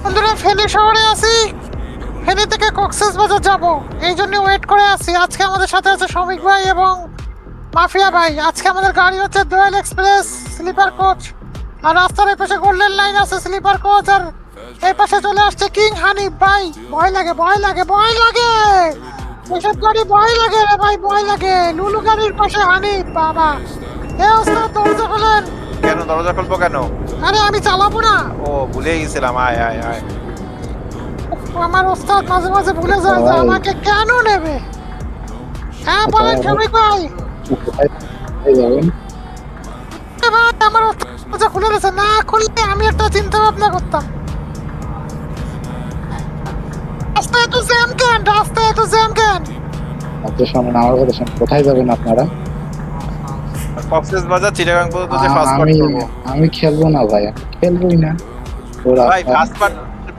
বন্ধুরা ফেনী শহরে আছি। ফেনী থেকে কক্সবাজার যাব, এই জন্য ওয়েট করে আছি। আজকে আমাদের সাথে আছে শ্রমিক ভাই এবং মাফিয়া ভাই। আজকে আমাদের গাড়ি হচ্ছে দোয়েল এক্সপ্রেস স্লিপার কোচ, আর রাস্তার এই পাশে গোল্ডেন লাইন আছে স্লিপার কোচ, আর এই পাশে চলে আসছে কিং হানিফ ভাই। ভয় লাগে ভয় লাগে ভয় লাগে, এসব গাড়ি ভয় লাগে রে ভাই, ভয় লাগে। লুলু গাড়ির পাশে হানিফ বাবা। এ ওস্তাদ দরজা খোলেন। কেন দরজা খুলবো কেন? আরে আমি চালাবো না। ও ভুলে গেছিলাম, আয় আয় আয়। আমার ওস্তাদ মাঝে মাঝে ভুলে যায় যে আমাকে কেন নেবে। হ্যাঁ বলেন শ্রমিক ভাই। এ ভাই আমার ওস্তাদ দরজা খুলে দিয়েছে, না খুললে আমি একটা চিন্তা ভাবনা করতাম। রাস্তায় এত জ্যাম কেন, রাস্তায় এত জ্যাম কেন? আচ্ছা শোনেন, আমার কথা শোনেন, কোথায় যাবেন আপনারা? কক্সবাজার চিটাগাং পর্যন্ত যে ফাস্ট পার্ট আমি করবো। আমি খেলবো না ভাই, আমি খেলবোই না। তো ভাই রাস্তা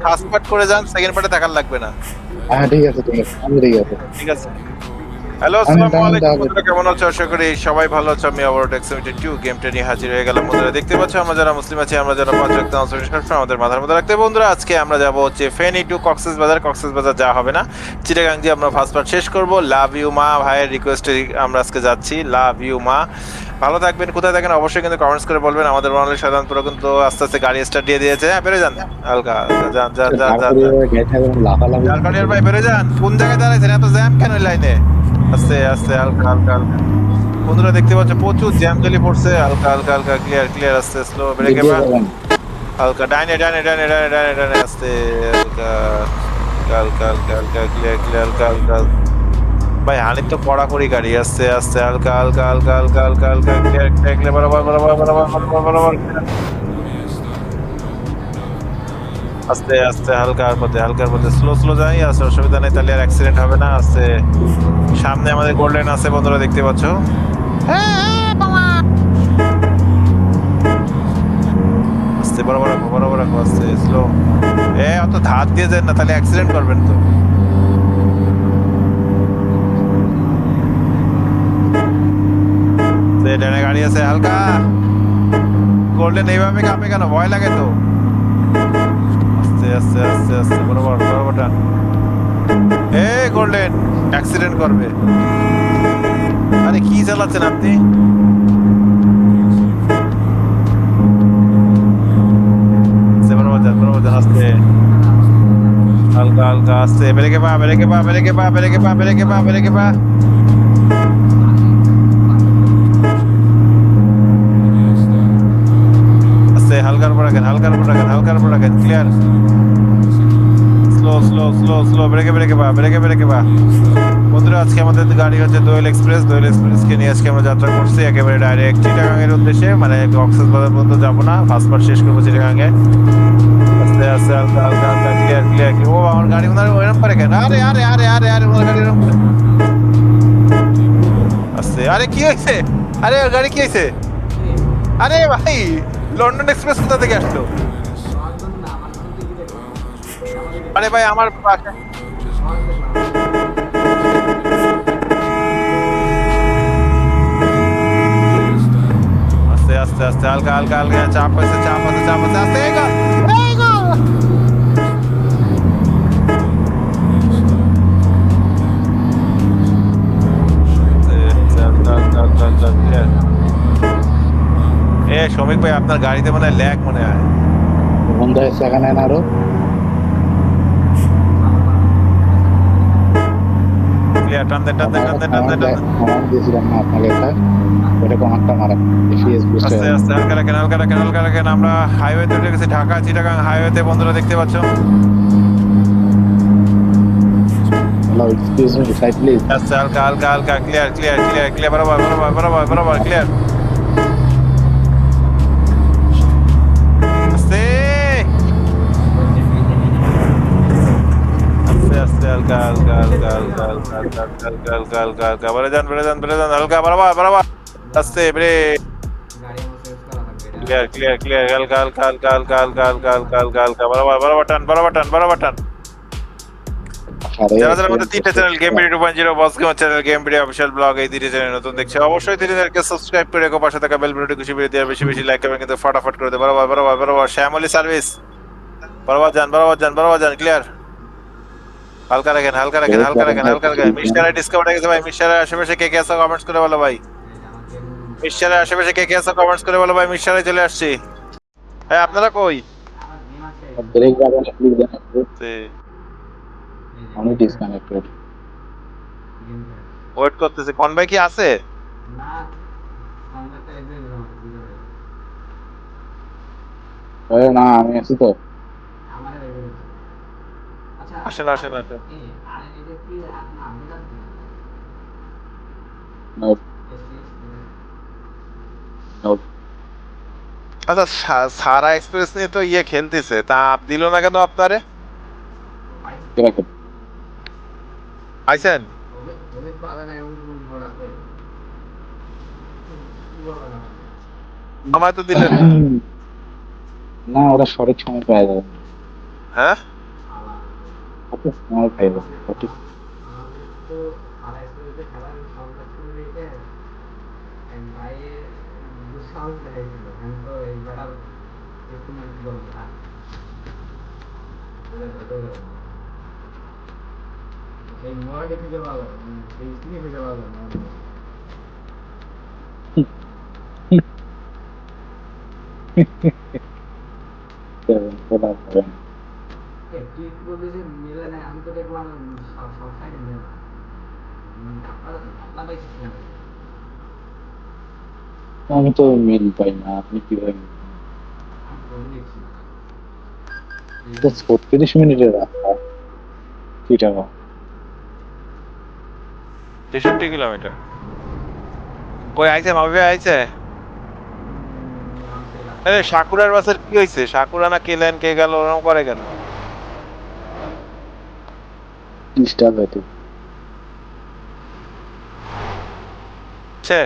ফাস্ট পার্ট করে যান, সেকেন্ড পার্টে টাকা লাগবে না। হ্যাঁ ঠিক আছে ঠিক আছে, আমি ঠিক আছে। ঠিক আছে। হ্যালো, আমি আসসালামু আলাইকুম যাবো। বন্ধুরা, কেমন আছো? আশা করি সবাই ভালো আছো। আমি আবার টেক্সমিটি 2 গেমটা নিয়ে হাজির হয়ে গেলাম। বন্ধুরা দেখতে পাচ্ছ, আমরা যারা মুসলিম আছি, আমরা যারা পাঁচ ওয়াক্ত নামাজ পড়ি, সবসময় আমাদের মাথার মধ্যে রাখতে। বন্ধুরা আজকে আমরা যাব হচ্ছে ফেনী টু কক্সবাজার যাওয়া হবে না, চিটাগাং দিয়ে আমরা ফার্স্ট পার্ট শেষ করব। লাভ ইউ মা ভাইয়ের রিকোয়েস্টে আমরা আজকে যাচ্ছি। লাভ ইউ মা। ভালো থাকবেন, কোথায় থাকেন অবশ্যই কিন্তু কমেন্টস করে বলবেন। আমাদের বাঙালি সাধারণ পুরো কিন্তু আস্তে আস্তে গাড়ি স্টার্ট দিয়ে দিয়েছে। হ্যাঁ বেরো যান, হালকা যান যান যান যান। তারপরে গেট থেকে লাফালাফি ঝাড়খণ্ডের ভাই বেরো যান। কোন জায়গায় দাঁড়াইছেন? এত জ্যাম কেন লাইনে? আস্তে আস্তে হালকা হালকা হালকা। বন্ধুরা দেখতে পাচ্ছ প্রচুর জ্যাম জলি পড়ছে। হালকা হালকা হালকা, ক্লিয়ার ক্লিয়ার, আস্তে স্লো ব্রেকে বা হালকা ডাইনে ডাইনে ডাইনে ডাইনে ডাইনে ডাইনে, আস্তে হালকা হালকা হালকা হালকা, ক্লিয়ার ক্লিয়ার, হালকা হালকা। ভাই হানিফ তো কড়াকড়ি গাড়ি, আস্তে আস্তে হালকা হালকা হালকা হালকা হালকা হালকা, ক্লিয়ার ক্লিয়ার ক্লিয়ার, বরাবর বরাবর বরাবর বরাবর বরাবর, আস্তে আস্তে হালকার পথে স্লো স্লো যাই, আছে অসুবিধা নেই, তাহলে আর অ্যাক্সিডেন্ট হবে না। আস্তে সামনে আমাদের গোল্ডেন আছে বন্ধুরা দেখতে পাচ্ছ। হ্যাঁ হ্যাঁ বাবা। আস্তে বরাবর রাখো, আস্তে স্লো। অত ধার দিয়ে যান না, তাহলে অ্যাক্সিডেন্ট করবেন তো। ডানে গাড়ি আছে হালকা। গোল্ডেন এইভাবে কাঁপে কেন? ভয় লাগে তো। আস্তে আস্তে আস্তে আস্তে বরাবর টান। গোল্ডেন অ্যাক্সিডেন্ট করবে। আরে কি চালাচ্ছেন আপনি? বরাবর যান আস্তে হালকা হালকা, আস্তে ব্রেকে পা ব্রেকে পা ব্রেকে পা ব্রেকে পা ব্রেকে পা ব্রেকে পা। আস্তে হালকার উপর রাখেন, হালকার উপর রাখেন, clear. Slow slow slow slow, ব্রেকে পা। বন্ধুরা আজকে আমাদের গাড়ি হচ্ছে দোয়েল এক্সপ্রেসকে নিয়ে আজকে আমরা যাত্রা করছি একেবারে ডাইরেক্ট চিটাগাং এর উদ্দেশ্যে, মানে কক্সবাজার পর্যন্ত যাবো না, ফার্স্ট পার্ট শেষ করবো চিটাগাং এ। আস্তে আস্তে হালকা হালকা হালকা, ক্লিয়ার ক্লিয়ার। ও আমার গাড়ি ওনার ওইরকম করে কেন? আরে আরে আরে আরে আরে, ওনার গাড়ি এরকম করে। আস্তে, আরে কি হয়েছে? আরে ওর গাড়ি কি হয়েছে? আরে ভাই লন্ডন এক্সপ্রেস কোথা থেকে আসলো? আরে ভাই আমার পাশে আস্তে আস্তে আস্তে হালকা হালকা হালকা, চাপ আছে আস্তে এই গো। শ্রমিক ভাই আপনার গাড়িতে মনে হয় ল্যাগ মনে হয়। বন্ধ হয়েছে এখানে আরো ক্লিয়ার, টান দেন দিয়েছিলাম না আপনাকে, এটা কোনটা মারা আস্তে আস্তে হালকা রাখেন। আমরা হাইওয়েতে উঠে গেছি, ঢাকা চিটাগাং হাইওয়েতে বন্ধুরা দেখতে পাচ্ছ। Excuse me side please. আস্তে হালকা ক্লিয়ার বরাবর ক্লিয়ার। আস্তে হালকা বেড়ে যান হালকা বরাবর আস্তে ব্রেক। ক্লিয়ার হালকা বরাবর টান। যারা যারা আমাদের তিনটা channel game video 2.0 boss game channel game video official blog এই তিনটা চ্যানেল নতুন দেখছে অবশ্যই তিনটাকে সাবস্ক্রাইব করে রেখো পাশে থাকা বেল বাটনটি খুশি করে দিয়ে বেশি বেশি লাইক করবেন কিন্তু ফটাফট করে দে বরাবর শ্যামলি সার্ভিস বরাবর যান ক্লিয়ার হালকা রাখেন মিস্টার ডিসকভার গেছে ভাই মিস্টারের আশেপাশে কে কে আছে কমেন্টস করে বলো ভাই মিস্টারের আশেপাশে কে কে আছে কমেন্টস করে বলো ভাই মিস্টারে চলে আসছি হ্যাঁ আপনারা কই ব্রেক বাটন ক্লিক দেন একটু। তে আমি ডিসকানেক্টেড। ওয়েট করতেছে কোন ভাই কি আছে আরে না আমি আছি তো। আসেন নোট নোট আচ্ছা সারা এক্সপ্রেস নিয়ে তো ইয়ে খেলতেছে তা আপ দিল না কেন আপনারে কেরাকে আইছেন আমায় তো দিলেন না। না ওরা সঠিক সময় পায় যাবে। হ্যাঁ সঠিক সময় পাই যাবে সঠিক। খোদা করেন। আমি তো মিল পাই না আপনি কিভাবে মিল পান? 36 মিনিটের রাস্তা কি টাকা 63 কিলোমিটার কই আইছে মাভি আইছে আরে সাকুরার বাসের কি হইছে সাকুরা না কেলেন কে গেল ওরকম করে কেন ডিস্টার্ব হইতে ছে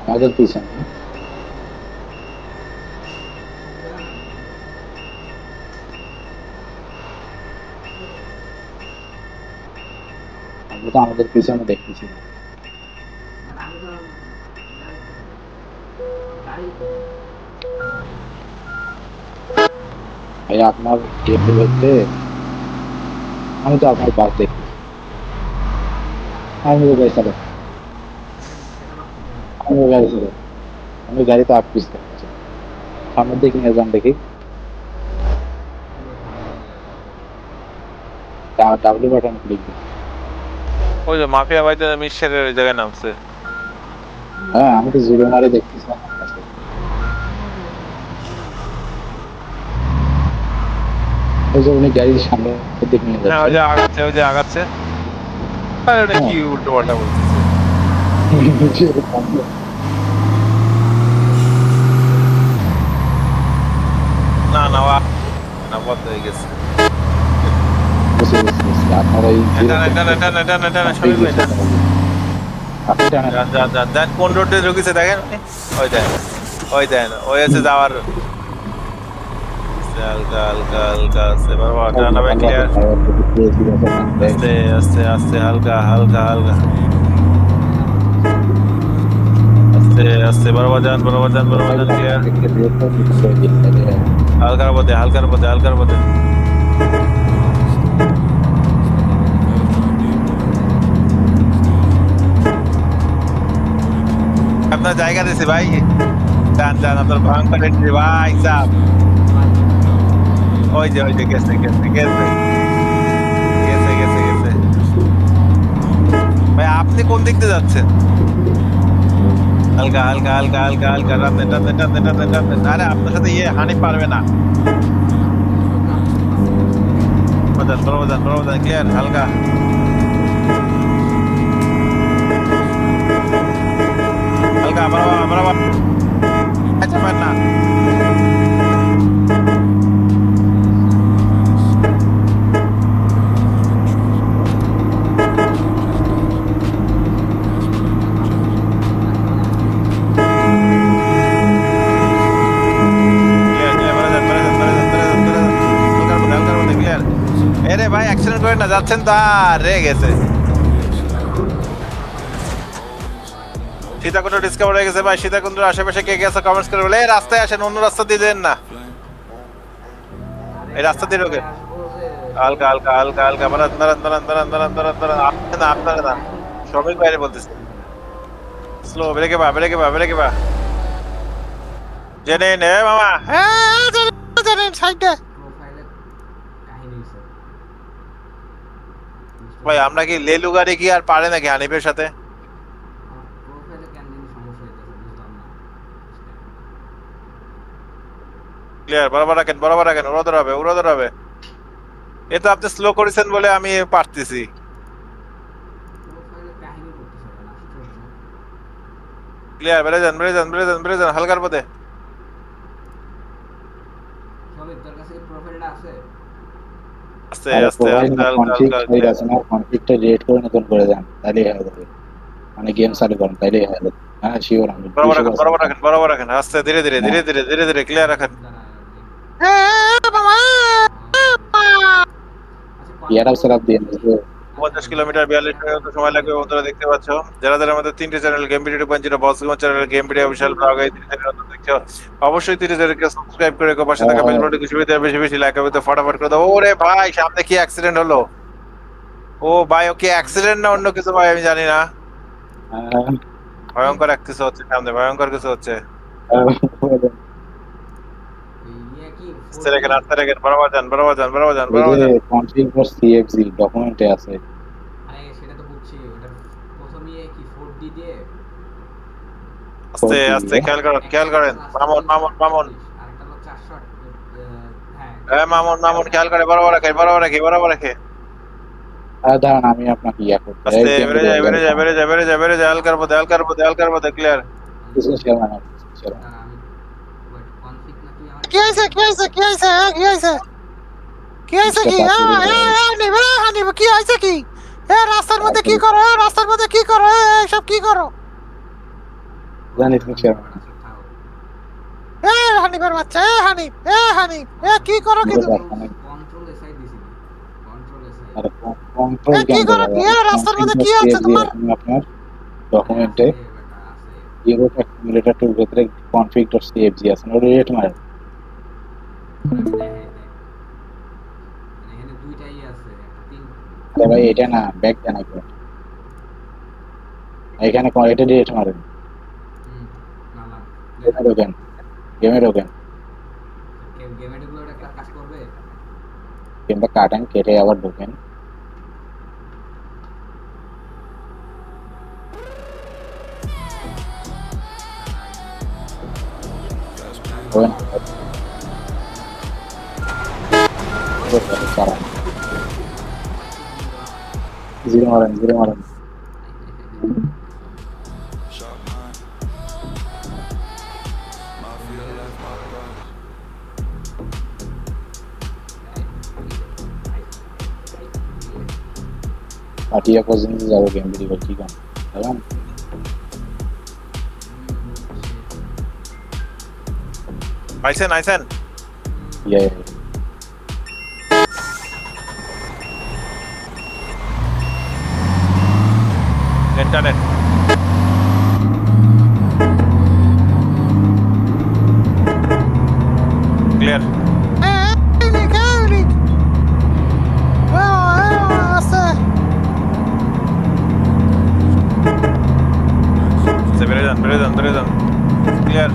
আমাদের পিছনে আমরা তো আমাদের পিছনে দেখতেছি না। ভাই আপনার টেবিল হচ্ছে আমি তো আপনার পাশ দেখতেছি আমি তো গাড়ি চালাই আমি গাড়ি চালাই আমি গাড়িতে আপ পিস দেখছি সামনের দিকে নিয়ে যান দেখি ডাব্লিউ বাটন ক্লিক দিন ওই যে মাফিয়া ভাই তো মিক্সচারের ওই জায়গায় নামছে হ্যাঁ আমি তো জিরো মারে দেখতেছি আমার কাছে। ওই যে উনি গাড়ির সামনে দিকে নিয়ে হ্যাঁ যাচ্ছে ওই যে আগাচ্ছে আরে ওটা কি উল্টো পাল্টা বলতেছে না না বন্ধ হয়ে গেছে আপনার ওই এটা সবাই ভাই না আপনি টানেন। যান কোন রোডে ঢুকেছে দেখেন ওই দেন ওই আছে যাওয়ার হালকা আছে বাবা জানা ভাই ক্লিয়ার আস্তে হালকা আস্তে বরাবর যান ক্লিয়ার হালকার পথে আপনার জায়গা দিয়েছে ভাই যান আপনার ভাঙ করে ভাই সাহ ওই যে গেছে ভাই আপনি কোন দিক দিয়ে যাচ্ছেন হালকা টানতে আরে আপনার সাথে ইয়ে হানি পারবে না বড় ক্লিয়ার হালকা হালকা বরাবর বরাবর আচ্ছা পার না এরে ভাই অ্যাক্সিডেন্ট করে না যাচ্ছেন তো রে গেছে সীতাকুণ্ড ডিসকভার হয়ে গেছে ভাই সীতাকুণ্ডের আশেপাশে কে গেছে কমেন্টস করে বলে এই রাস্তায় আসেন অন্য রাস্তা দিয়ে দেন না এই রাস্তা দিয়ে ঢোকে হালকা হালকা হালকা হালকা মারান মারান মারান মারান মারান মারান মারান আপনারা আপনারা না শ্রমিক বাইরে বলতেছে স্লো ব্রেকে বা জেনে নে মামা হ্যাঁ জানেন সাইডে ভাই আমরা কি লেলু গাড়ি কি আর পারে নাকি হানিফের সাথে ক্লিয়ার বরাবর রাখেন উড়োদর হবে এ তো আপনি স্লো করেছেন বলে আমি পারতেছি ক্লিয়ার বেড়ে যান হালকার পথে আস্তে আস্তে আস্তে কনফ্লিক্টটা রেড করে নতুন করে দেন তাহলেই হয়ে যাবে মানে গেম চালু করেন তাহলেই হয়ে যাবে হ্যাঁ শিওর আমি বরাবর রাখেন আস্তে ধীরে ধীরে ক্লিয়ার রাখেন ইয়ারাও সেরাপ দিয়ে 50 কিলোমিটার 42 মিনিট সময় লাগবে বন্ধুরা দেখতে পাচ্ছ যারা আমাদের তিনটে channel game video 2.0 boss game channel game video official blog এই তিনটে চ্যানেল দেখছো অবশ্যই তিনটে চ্যানেলকে সাবস্ক্রাইব করে রেখো পাশে থাকা বেল বাটনটি বেশি লাইক করতে ফটাফট করে দাও ওরে ভাই সামনে কি অ্যাক্সিডেন্ট হলো ও ভাই ওকে অ্যাক্সিডেন্ট না অন্য কিছু ভাই আমি জানি না ভয়ঙ্কর কিছু হচ্ছে সামনে ভয়ঙ্কর কিছু হচ্ছে রাস্তা রেখে বরাবর যান কনফিগ ফর সিএফজি ডকুমেন্টে আছে সেটা তো বুঝছি ওটা প্রথমে কি 4D দিয়ে আস্তে খেয়াল করেন মামুন আরেকটা হলো 400 হ্যাঁ মামুন খেয়াল করে বরাবর রাখে দাঁড়ান আমি আপনাকে ইয়া করতে আস্তে বেড়ে যায় হালকার পথে ক্লিয়ার কনফিগ নাকি আমার কি হয়েছে হানিফ কি হয়েছে কি রাস্তার মধ্যে কি করো সব কি করো জানিস না হানিফের বাচ্চা হানিফ কি করো কি তুমি কন্ট্রোল এসআই দিছি কন্ট্রোল এসআই আরে কন্ট্রোল কি করো কি রাস্তার মধ্যে কি আছে তোমার আপনার ডকুমেন্টে ইউরো অ্যাকুমুলেটর টুল ভিতরে config.cfg আছে ওটা রেট মারেন এখানে দুইটাই আছে একটা তিন আরে ভাই এটা না ব্যাক দেন একবার এখানে এটা রেট মারেন নালাম গেমে ঢোকেন গেমের গুলো একটা কাজ করবে গেমটা কাটেন কেটে আবার ঢোকেন Bueno, zero maran. Patia pojinte jabo game video ki kan, tahu? আইছেন Yeah. ইন্টারনেট ক্লিয়ার বেড়ে যান ক্লিয়ার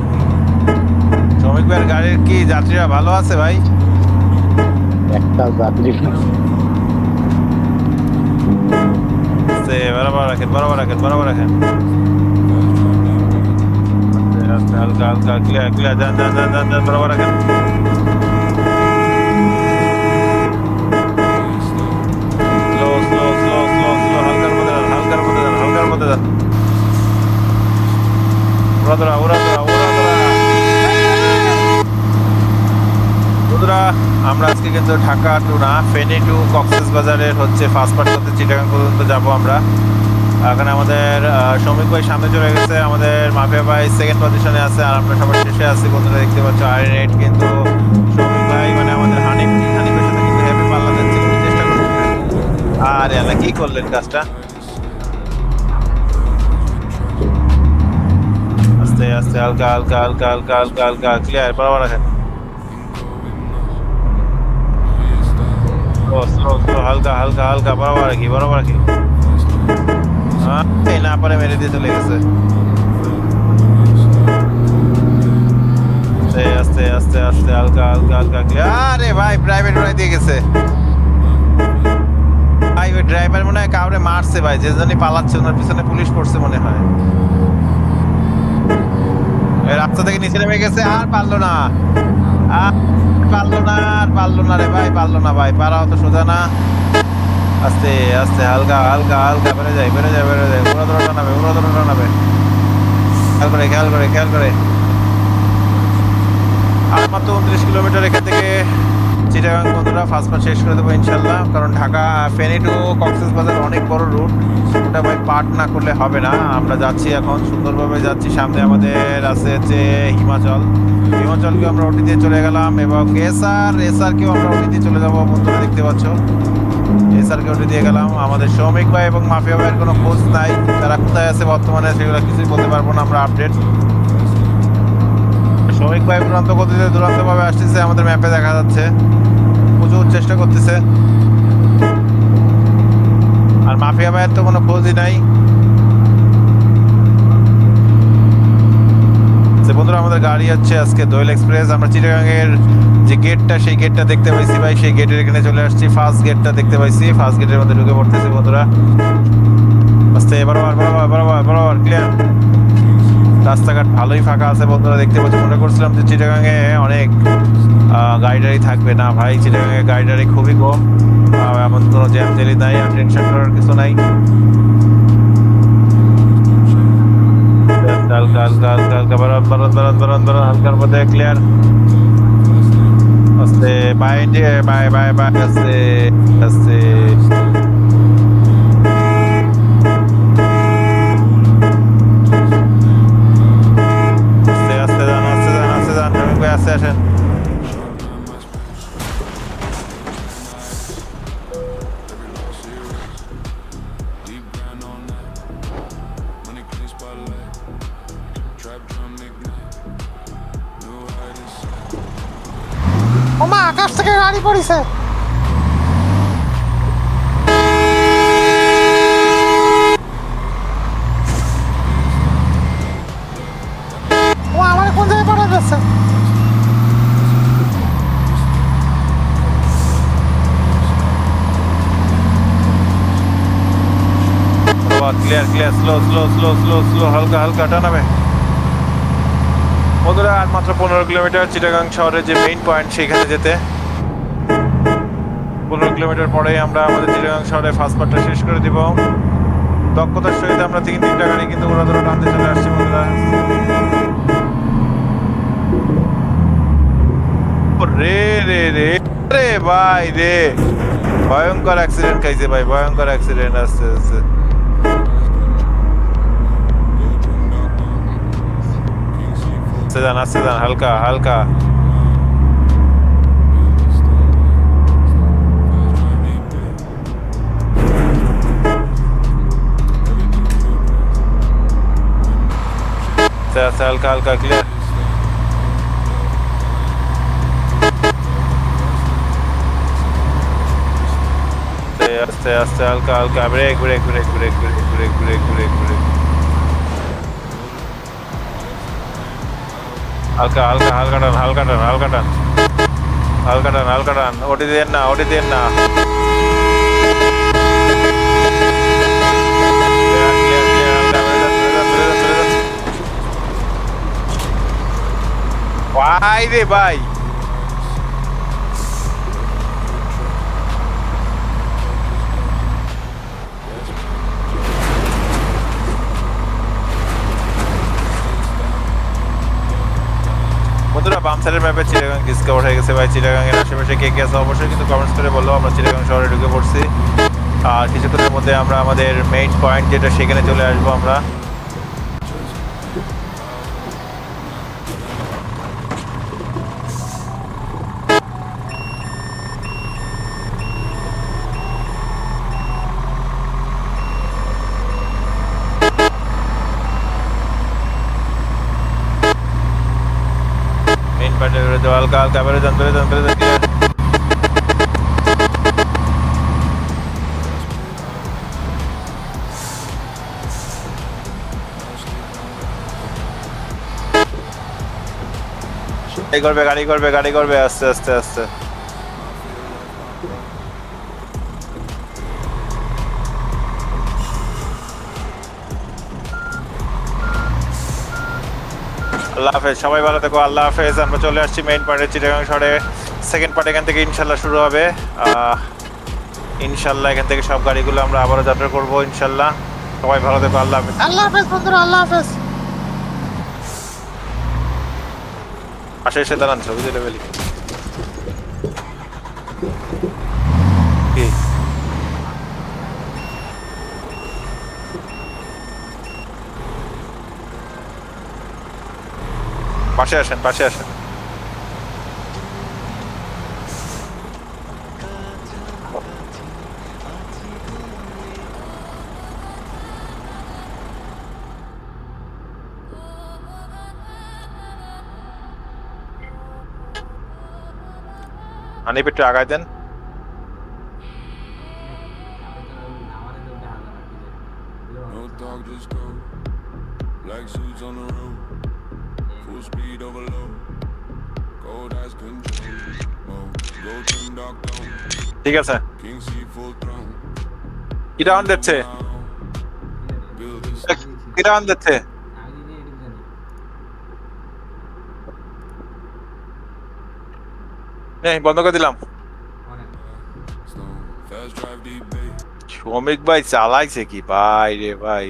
শ্রমিক ভাইয়ের গাড়ির কি যাত্রীরা ভালো আছে ভাই একটা যাত্রী বরাবর রাখেন হালকা ক্লিয়ার যান বরাবর রাখেন স্লো হালকার মধ্যে যান কিন্তু ঢাকা টু না, ফেনী টু কক্সেস বাজারের হচ্ছে ফার্স্ট পার্ট করতে চিটাগাং পর্যন্ত যাব আমরা। এখানে আমাদের শ্রমিক ভাই সামনে চলে গেছে, আমাদের মাফিয়া ভাই সেকেন্ড পজিশনে আছে, আর আমরা সবার শেষে আছি। বন্ধুরা দেখতে পাচ্ছ আয়রন এইট কিন্তু শ্রমিক ভাই মানে আমাদের হানিফের সাথে কিন্তু হ্যাপি পাল্লা দিচ্ছে, খুবই চেষ্টা করছে। আর এলা কি করলেন কাজটা? আস্তে আস্তে হালকা হালকা হালকা হালকা হালকা হালকা ক্লিয়ার, বরাবর রাখেন। স্লো স্লো হালকা হালকা হালকা বরাবর রাখি, বরাবর রাখি। এই না পারে মেরে দিয়ে চলে গেছে। আস্তে আস্তে আস্তে হালকা হালকা হালকা ক্লিয়ার। আরে ভাই প্রাইভেট উড়াই দিয়ে গেছে ভাই, ওই ড্রাইভার মনে হয় কাউরে মারছে ভাই, যে জানি পালাচ্ছে, ওনার পিছনে পুলিশ পড়ছে মনে হয়। রাস্তা থেকে নিচে নেমে গেছে, আর পারলো না, আর পারলো না, আর পারলো না রে ভাই, পারলো না ভাই, পারা অত সোজা না। আস্তে আস্তে হালকা হালকা হালকা বেড়ে যায় বেড়ে যায় বেড়ে যায়, উড়া ধরো টানাবে, উড়া ধরো টানাবে। খেয়াল করে খেয়াল করে খেয়াল করে। আর মাত্র 29 কিলোমিটার এখান থেকে চিটাগাং বন্ধুরা ফার্স্ট পার্ট শেষ করে দেবো ইনশাল্লাহ। কারণ ঢাকা ফেনী টু কক্সেস বাজার অনেক বড় রুট, ওটা ভাই পার্ট না করলে হবে না। আমরা যাচ্ছি এখন সুন্দরভাবে যাচ্ছি, সামনে আমাদের আছে হচ্ছে হিমাচল, হিমাচলকেও আমরা ওটি দিয়ে চলে গেলাম, এবং এসআরকেও আমরা ওটি দিয়ে চলে যাবো। বন্ধুরা দেখতে পাচ্ছ এসআরকে ওটি দিয়ে গেলাম। আমাদের শ্রমিক ভাই এবং মাফিয়া ভাইয়ের কোনো খোঁজ নাই, তারা কোথায় আছে বর্তমানে সেগুলো কিছুই বলতে পারবো না আমরা আপডেট। শ্রমিক ভাই দুরান্ত গতিতে দুরান্ত ভাবে আসতেছে, আমাদের ম্যাপে দেখা যাচ্ছে, প্রচুর চেষ্টা করতেছে। আর মাফিয়া ভাইয়ের তো কোনো খোঁজই নাই। বন্ধুরা আমাদের গাড়ি হচ্ছে আজকে দোয়েল এক্সপ্রেস। আমরা চিটাগাং এর যে গেটটা, সেই গেটটা দেখতে পাইছি ভাই, সেই গেটের এখানে চলে আসছি। ফার্স্ট গেটটা দেখতে পাইছি, ফার্স্ট গেটের মধ্যে ঢুকে পড়তেছি বন্ধুরা। আস্তে বরাবর বরাবর বরাবর বরাবর ক্লিয়ার। রাস্তাঘাট ভালোই ফাঁকা আছে বন্ধুরা দেখতে পাচ্ছি। মনে করছিলাম যে চিটাগাং এ অনেক গাড়ি টাড়ি থাকবে, না ভাই চিটাগাং এ গাড়ি টাড়ি খুবই কম, এমন কোনো জ্যাম জেলি নাই, আর টেনশন করার কিছু নাই। হালকা হালকা হালকা হালকা বরন বরন বরন বরন বরন হালকার মধ্যে ক্লিয়ার। আস্তে বাই বাই বাই বাই আস্তে আস্তে। আস্তে আসেন। ওমা আকাশ থেকে গাড়ি পড়িছে। ও আমার কোন জায়গায় পড়ে যাচ্ছে? Clear clear, slow slow slow slow slow হালকা হালকা টানাবে। বন্ধুরা আর মাত্র 15 কিলোমিটার চিটাগাং শহরের যে মেইন পয়েন্ট সেখানে যেতে। 15 কিলোমিটার পরেই আমরা আমাদের চিটাগাং শহরে ফার্স্ট পার্টটা শেষ করে দিব। দক্ষতার সহিত আমরা তিনটা গাড়ি কিন্তু ওরা ধরে টানতে চলে আসছি বন্ধুরা। রে রে রে রে ভাই রে, ভয়ঙ্কর অ্যাক্সিডেন্ট খাইছে ভাই, ভয়ঙ্কর অ্যাক্সিডেন্ট। আসছে আসছে আসতে যান হালকা হালকা। হালকা হালকা ক্লিয়ার। আস্তে আস্তে হালকা হালকা brake brake brake brake brake brake brake brake brake হালকা হালকা হালকা টান হালকা টান হালকা টান হালকা টান হালকা টান। ওটি দেন না, ওটি দেন না। ভাই রে ভাই, বন্ধুরা বাম পাথরের ম্যাপে চিটাগাং ডিসকভার হয়ে গেছে ভাই। চিটাগাং এর আশেপাশে কে কে আছে অবশ্যই কিন্তু কমেন্টস করে বললো। আমরা চিটাগাং শহরে ঢুকে পড়ছি, আর কিছুক্ষণের মধ্যে আমরা আমাদের মেইন পয়েন্ট যেটা সেখানে চলে আসবো আমরা। মেইন পয়েন্টের বিরুদ্ধে হালকা হালকা বেড়ে যান, বেড়ে যান, বেড়ে যান। গাড়ি করবে, গাড়ি করবে, গাড়ি করবে, আস্তে আস্তে আস্তে। আল্লাহ হাফেজ, সবাই ভালো থেকো, আল্লাহ হাফেজ। আমরা চলে আসছি মেইন পয়েন্টে চিটাগাং শহরে। সেকেন্ড পার্ট এখান থেকে ইনশাল্লাহ শুরু হবে। ইনশাল্লাহ এখান থেকে সব গাড়িগুলো আমরা আবারও যাত্রা করবো ইনশাল্লাহ। সবাই ভালো থেকো, আল্লাহ হাফেজ। আল্লাহ হাফেজ বন্ধুরা, আল্লাহ হাফেজ। পাশে এসে দাঁড়ান, ছবি তুলে ফেলি। কি? পাশে আসেন, পাশে আসেন। হানিফ একটু আগায় দেন। No dog, just go. Black suits on the road. Full speed overload. Cold eyes control. Oh, go trim dark down. ঠিক আছে, King see full throne. কি রাউন্ড দিচ্ছে? Build this কি রাউন্ড দিচ্ছে? আমি দিনে এটুকু জানি। এই বন্ধ করে দিলাম। অনেক stone. Fast drive deep bay. শ্রমিক ভাই চালাইছে কি ভাই রে ভাই।